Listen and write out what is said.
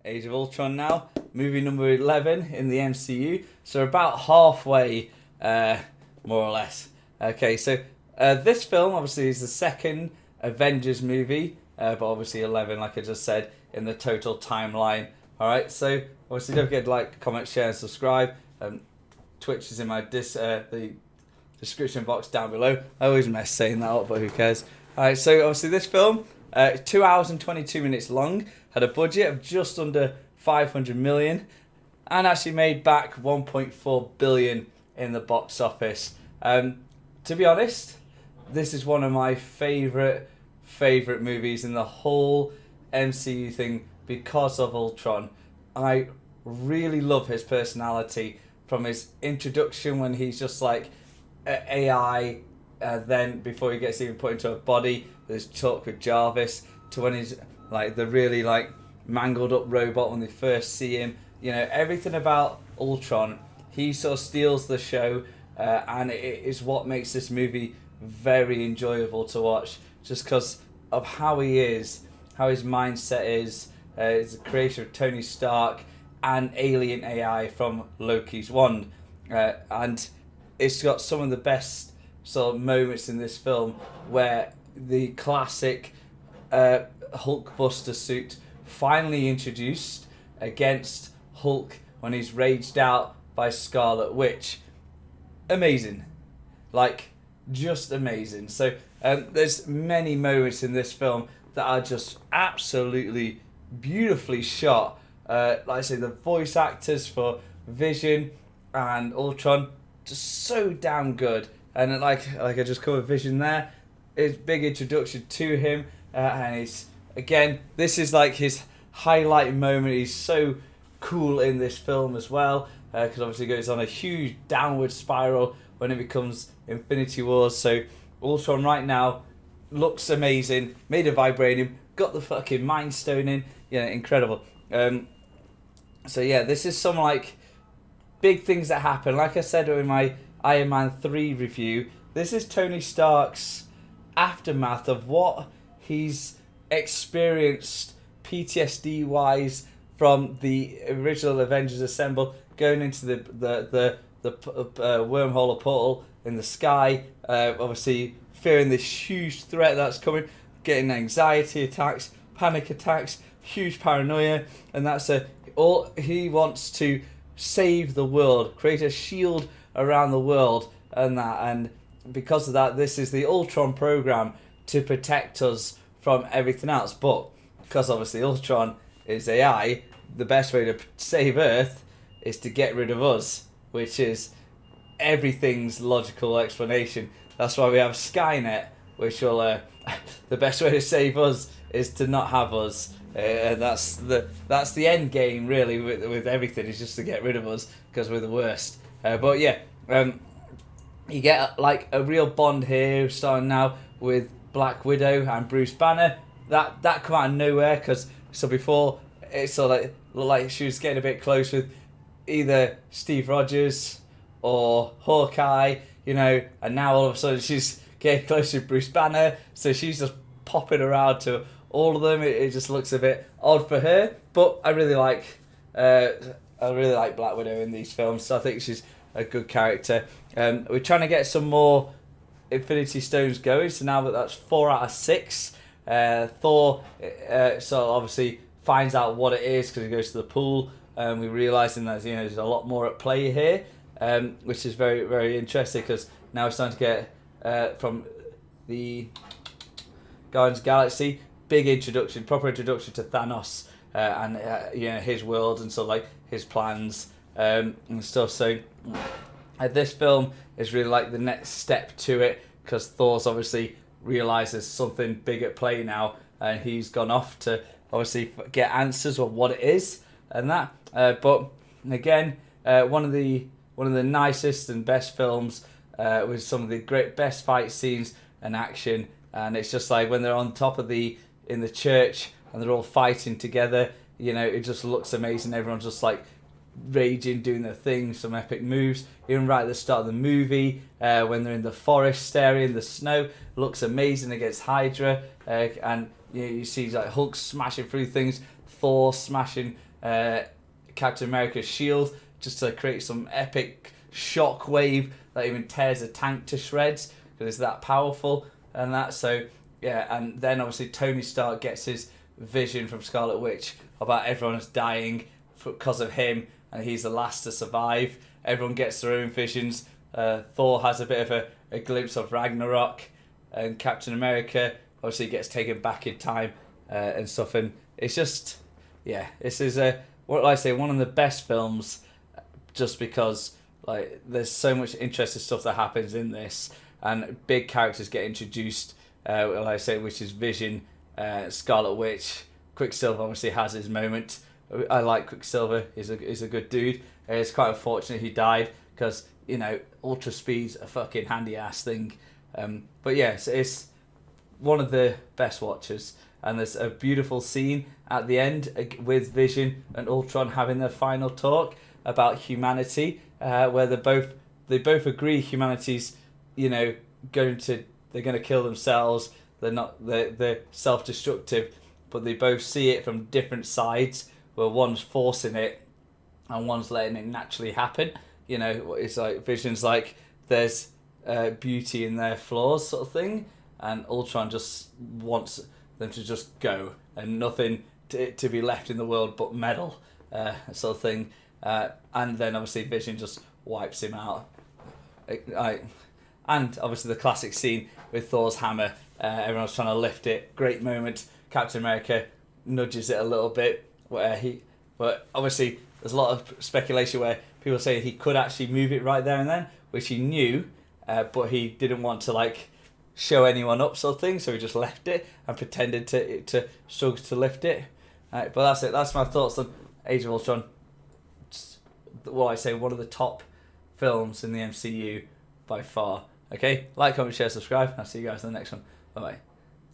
Age of Ultron now, movie number 11 in the MCU. So we're about halfway, more or less. Okay, so this film obviously is the second Avengers movie, but obviously 11, like I just said, in the total timeline. All right, so obviously don't forget to like, comment, share, and subscribe. Twitch is in my the description box down below. I always mess saying that up, but who cares? All right, so obviously this film, 2 hours and 22 minutes long, had a budget of just under 500 million, and actually made back 1.4 billion in the box office. To be honest, this is one of my favorite movies in the whole MCU thing because of Ultron. I really love his personality, from his introduction when he's just like AI, then before he gets even put into a body, there's talk with Jarvis, to when he's like the really like mangled up robot when they first see him. You know, everything about Ultron, he sort of steals the show, and it is what makes this movie very enjoyable to watch, just because of how he is, how his mindset is. He's the creator of Tony Stark and alien AI from Loki's wand, and it's got some of the best sort of moments in this film where the classic Hulkbuster suit finally introduced against Hulk when he's raged out by Scarlet Witch. Amazing, like just amazing. So there's many moments in this film that are just absolutely beautifully shot. Like I say, the voice actors for Vision and Ultron just so damn good. And like I just covered Vision there, his big introduction to him, and he's again, this is like his highlight moment. He's so cool in this film as well, because obviously it goes on a huge downward spiral when it becomes Infinity Wars. So Ultron right now looks amazing, made of vibranium, got the fucking Mind Stone in, incredible. So yeah, this is some like big things that happen. Like I said in my Iron Man 3 review, this is Tony Stark's aftermath of what he's experienced PTSD wise from the original Avengers Assemble, going into the wormhole or portal in the sky, obviously fearing this huge threat that's coming, getting anxiety attacks, panic attacks, huge paranoia, and that's all he wants to save the world, create a shield around the world, and because of that, this is the Ultron program to protect us from everything else. But because obviously Ultron is AI, the best way to save Earth is to get rid of us, which is everything's logical explanation. That's why we have Skynet, which will the best way to save us is to not have us. And that's the end game really with everything, is just to get rid of us because we're the worst. But yeah, you get like a real bond here starting now with Black Widow and Bruce Banner. That come out of nowhere, because so before it sort of looked like she was getting a bit close with either Steve Rogers or Hawkeye, and now all of a sudden she's getting close with Bruce Banner, so she's just popping around to all of them. It just looks a bit odd for her, but I really like Black Widow in these films, so I think she's a good character. We're trying to get some more Infinity Stones going, so now that's 4 out of 6. Thor so obviously finds out what it is because he goes to the pool, and we're realising that there's a lot more at play here, which is very, very interesting, because now we're starting to get from the Guardians of the Galaxy, proper introduction to Thanos, and his world and sort of like his plans and stuff. So this film is really like the next step to it, because Thor's obviously realizes something big at play now, and he's gone off to obviously get answers of what it is and that. But again, one of the nicest and best films, with some of the best fight scenes and action. And it's just like when they're on top of in the church and they're all fighting together, it just looks amazing. Everyone's just like raging, doing their thing, some epic moves. Even right at the start of the movie, when they're in the forest area in the snow, looks amazing against Hydra, and you see like Hulk smashing through things, Thor smashing Captain America's shield just to create some epic shock wave that even tears a tank to shreds because it's that powerful and that. So yeah, and then obviously Tony Stark gets his vision from Scarlet Witch about everyone's dying because of him, and he's the last to survive. Everyone gets their own visions. Thor has a bit of a glimpse of Ragnarok, and Captain America obviously gets taken back in time and stuff. And it's just, yeah, this is what I say, one of the best films, just because like there's so much interesting stuff that happens in this, and big characters get introduced. Like I say, which is Vision, Scarlet Witch, Quicksilver obviously has his moment. I like Quicksilver. He's a good dude. It's quite unfortunate he died because ultra speed's a fucking handy ass thing. But yes, it's one of the best watches, and there's a beautiful scene at the end with Vision and Ultron having their final talk about humanity, where they both agree humanity's they're going to kill themselves. They're self-destructive, but they both see it from different sides, where one's forcing it and one's letting it naturally happen. It's like Vision's like there's beauty in their flaws sort of thing, and Ultron just wants them to just go and nothing to be left in the world but metal sort of thing. And then obviously Vision just wipes him out. And obviously the classic scene with Thor's hammer. Everyone's trying to lift it. Great moment. Captain America nudges it a little bit. But obviously there's a lot of speculation where people say he could actually move it right there and then, which he knew, but he didn't want to show anyone up sort of thing, so he just left it and pretended to struggle to lift it. But that's it. That's my thoughts on Age of Ultron. What I say, one of the top films in the MCU by far. Okay, like, comment, share, subscribe. I'll see you guys in the next one. Bye bye.